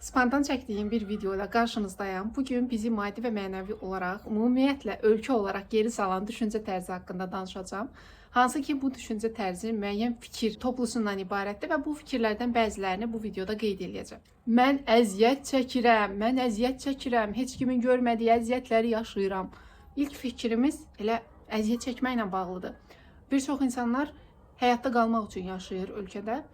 Spontan çəkdiyim bir videoyla qarşınızdayım. Bugün bizi maddi və mənəvi olaraq, ümumiyyətlə ölkə olaraq geri salan düşüncə tərzi haqqında danışacağım. Hansı ki, bu düşüncə tərzi müəyyən fikir toplusundan ibarətdir və bu fikirlərdən bəzilərini bu videoda qeyd edəcəm. Mən əziyyət çəkirəm, heç kimin görmədiyi əziyyətləri yaşayıram. İlk fikrimiz elə əziyyət çəkməklə bağlıdır. Bir çox insanlar həyatda qalmaq üçün yaşayır ölkədə.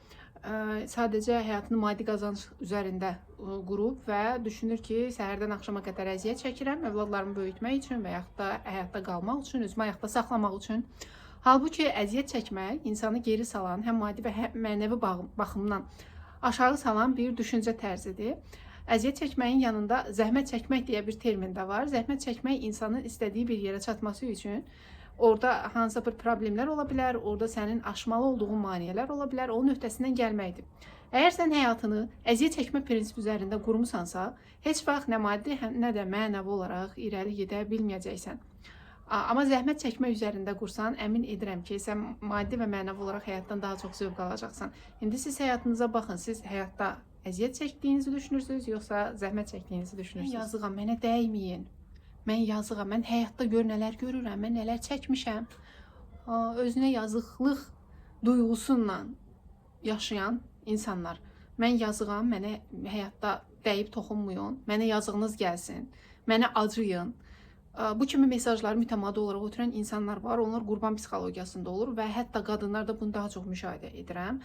Sadəcə həyatını maddi qazanc üzərində qurub və düşünür ki, səhərdən axşama qədər əziyyət çəkirəm, övladlarımı böyütmək üçün və yaxud da həyatda qalmaq üçün, özümü ayaqda saxlamaq üçün. Halbuki əziyyət çəkmək insanı geri salan, həm maddi və həm mənəvi baxımdan aşağı salan bir düşüncə tərzidir. Əziyyət çəkməyin yanında zəhmət çəkmək deyə bir termin də var. Zəhmət çəkmək insanın istədiyi bir yerə çatması üçün orada hansısa bir problemlər ola bilər, orada sənin aşmalı olduğun maneələr ola bilər, onun öhdəsindən gəlməkdir. Əgər sən həyatını əziyyət çəkmə prinsipi üzərində qurmusansa, heç vaxt nə maddi, nə də mənəvi olaraq irəli gedə bilməyəcəksən. Amma zəhmət çəkmə üzərində qursan, əmin edirəm ki, sən maddi və mənəvi olaraq həyatdan daha çox zövq alacaqsan. İndi siz həyatınıza baxın, siz həyatda əziyyət çəkdiyinizi düşünürsünüz, yoxsa zəhmət çəkdiyinizi düşünürsünüz? Yazıqam, mənə dəyməyin. Mən yazıqam, mən həyatda nələr görürəm, mən nələr çəkmişəm. Özünə yazıqlıq duyğusunla yaşayan insanlar. Mən yazıqam, mənə həyatda dəyib toxunmayın, mənə yazığınız gəlsin, mənə acıyın. Bu kimi mesajları mütəmadi olaraq ötürən insanlar var. Onlar qurban psixologiyasında olur və hətta qadınlarda bunu daha çox müşahidə edirəm.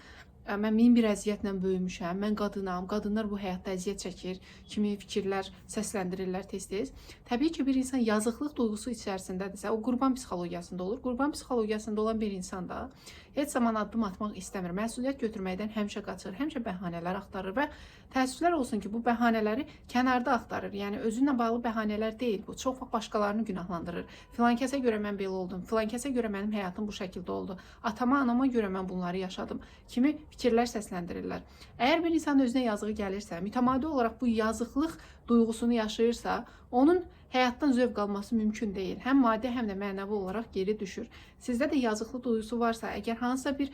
Mən min bir əziyyətlə böyümüşəm, mən qadınam, qadınlar bu həyatda əziyyət çəkir kimi fikirlər səsləndirirlər tez-tez. Təbii ki, bir insan yazıqlıq duyğusu içərisindədirsə, o qurban psixologiyasında olur. Qurban psixologiyasında olan bir insan da heç zaman addım atmaq istəmir, məsuliyyət götürməkdən həmişə qaçır, həmişə bəhanələr axtarır və təəssüflər olsun ki, bu bəhanələri kənarda axtarır. Yəni, özünlə bağlı bəhanələr deyil, bu çox vaxt başqalarını günahlandırır. Filan kəsə görə mən belə oldum, filan kəsə görə mənim həyatım bu şəkildə oldu, atama, anama görə mən bunları yaşadım kimi fikirlər səsləndirirlər. Əgər bir insan özünə yazığı gəlirsə, mütəmadi olaraq bu yazıqlıq duyğusunu yaşayırsa, onun həyatdan zövq alması mümkün deyil. Həm maddi, həm də mənəvi olaraq geri düşür. Sizdə də yazıqlıq duyğusu varsa, əgər hansısa bir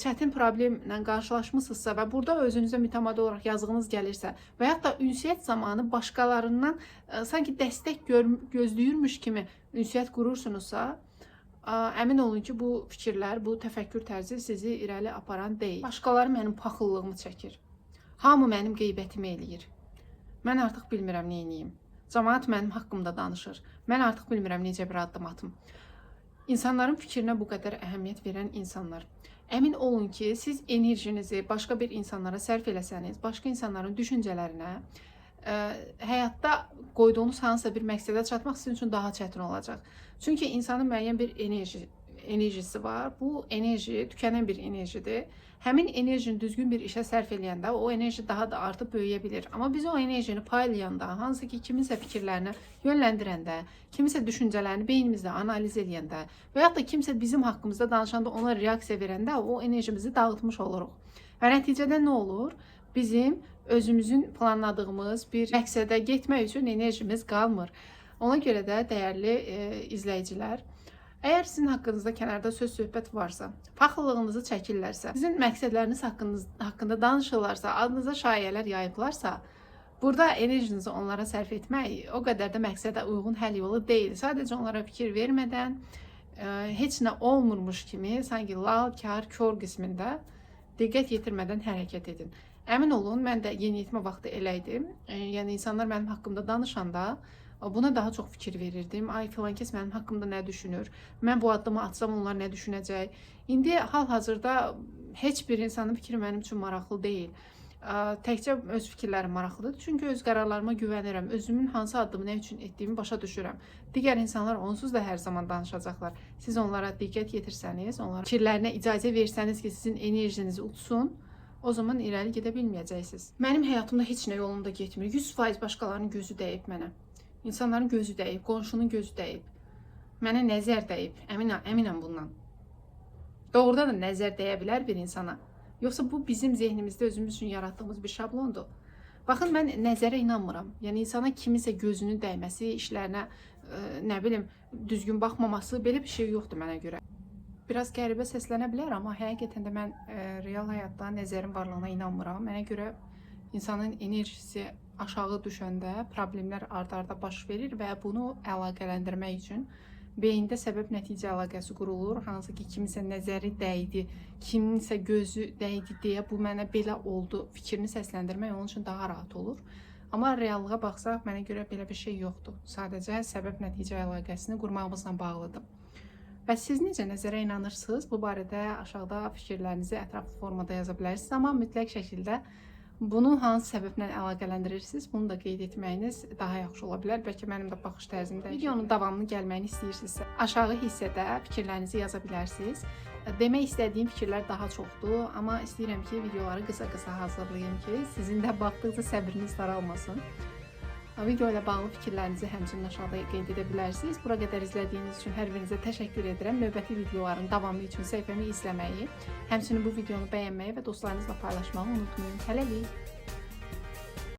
çətin problemlə qarşılaşmısınızsa və burada özünüzə mütəmadi olaraq yazığınız gəlirsə və yaxud da ünsiyyət zamanı başqalarından sanki dəstək gözləyirmiş kimi ünsiyyət qurursunuzsa, əmin olun ki, bu fikirlər, bu təfəkkür tərzi sizi irəli aparan deyil. Başqaları mənim paxıllığımı çəkir. Hamı mənim qeybətimi eləyir. Mən artıq bilmirəm nə edeyim. Cəmaət mənim haqqımda danışır. Mən artıq bilmirəm necə bir addım atım. İnsanların fikrinə bu qədər əhəmiyyət verən insanlar. Əmin olun ki, siz enerjinizi başqa bir insanlara sərf eləsəniz, başqa insanların düşüncələrinə, həyatda qoyduğunuz hansısa bir məqsədə çatmaq sizin üçün daha çətin olacaq. Çünki insanın müəyyən bir enerjisi var. Bu enerji tükənən bir enerjidir. Həmin enerjini düzgün bir işə sərf eləyəndə o enerji daha da artıb böyüyə bilir. Amma biz o enerjini paylayanda, hansı ki kiminsə fikirlərini yönləndirəndə, kiminsə düşüncələrini beynimizdə analiz eləyəndə və yaxud da kimsə bizim haqqımızda danışanda ona reaksiya verəndə o enerjimizi dağıtmış oluruq. Və nəticədə nə olur? Bizim özümüzün planladığımız bir məqsədə getmək üçün enerjimiz qalmır. Ona görə də dəyərli izləyicilər, əgər sizin haqqınızda kənarda söz-söhbət varsa, paxıllığınızı çəkirlərsə, sizin məqsədləriniz haqqında danışırlarsa, adınıza şayələr yayıblarsa, burada enerjinizi onlara sərf etmək o qədər də məqsədə uyğun həll yolu deyil. Sadəcə onlara fikir vermədən, heç nə olmurmuş kimi, sanki lal, kar, kör qismində diqqət yetirmədən hərəkət edin. Əmin olun, mən də yeniyetmə vaxtı elə idim. Yəni, insanlar mənim haqqımda danışanda buna daha çox fikir verirdim. Ay, filan kəs mənim haqqımda nə düşünür? Mən bu addımı atsam onlar nə düşünəcək? İndi hal-hazırda heç bir insanın fikri mənim üçün maraqlı deyil. Təkcə öz fikirlərim maraqlıdır. Çünki öz qərarlarıma güvənirəm. Özümün hansı addımı nə üçün etdiyimi başa düşürəm. Digər insanlar onsuz da hər zaman danışacaqlar. Siz onlara diqqət yetirsəniz, onlara fikirlərinə icazə versəniz ki, sizin enerjinizi utsun, o zaman irəli gedə bilməyəcəksiniz. Mənim həyatımda heç nə yolunda getmir. 100% başqalarının gözü dəyib mənə. İnsanların gözü dəyib, qonşunun gözü dəyib, mənə nəzər dəyib, əminəm bundan. Doğrudan da nəzər dəyə bilər bir insana. Yoxsa bu bizim zehnimizdə özümüz üçün yaratdığımız bir şablondur. Baxın, mən nəzərə inanmıram. Yəni, insana kimisə gözünün dəyməsi, işlərinə, nə bilim, düzgün baxmaması, belə bir şey yoxdur mənə görə. Biraz qəribə səslənə bilər, amma həqiqətən də mən real həyatda nəzərin varlığına inanmıram. Mənə görə insanın enerjisi aşağı düşəndə problemlər ard-arda baş verir və bunu əlaqələndirmək üçün beyində səbəb-nəticə əlaqəsi qurulur. Hansı ki, kimisə nəzəri dəydi, kiminsə gözü dəydi deyə bu mənə belə oldu fikrini səsləndirmək onun üçün daha rahat olur. Amma reallığa baxsaq, mənə görə belə bir şey yoxdur. Sadəcə səbəb-nəticə əlaqəsini qurmağımızla bağlıdır. Və siz necə nəzərə inanırsınız? Bu barədə aşağıda fikirlərinizi ətraflı formada yaza bilərsiniz. Amma mütləq şəkildə bunu hansı səbəblə əlaqələndirirsiniz, bunu da qeyd etməyiniz daha yaxşı ola bilər. Bəlkə mənim də baxış tərzim dəyişir. Videonun davamını gəlməyini istəyirsinizsə, aşağı hissədə fikirlərinizi yaza bilərsiniz. Demək istədiyim fikirlər daha çoxdur, amma istəyirəm ki, videoları qısa-qısa hazırlayım ki, sizin də baxdıqca səbriniz daralmasın. Video ilə bağlı fikirlərinizi həmçinin aşağıda qeyd edə bilərsiniz. Bura qədər izlədiyiniz üçün hər birinizə təşəkkür edirəm. Növbəti videoların davamı üçün səhifəmi izləməyi, həmçinin bu videonu bəyənməyi və dostlarınızla paylaşmağı unutmayın. Hələlik!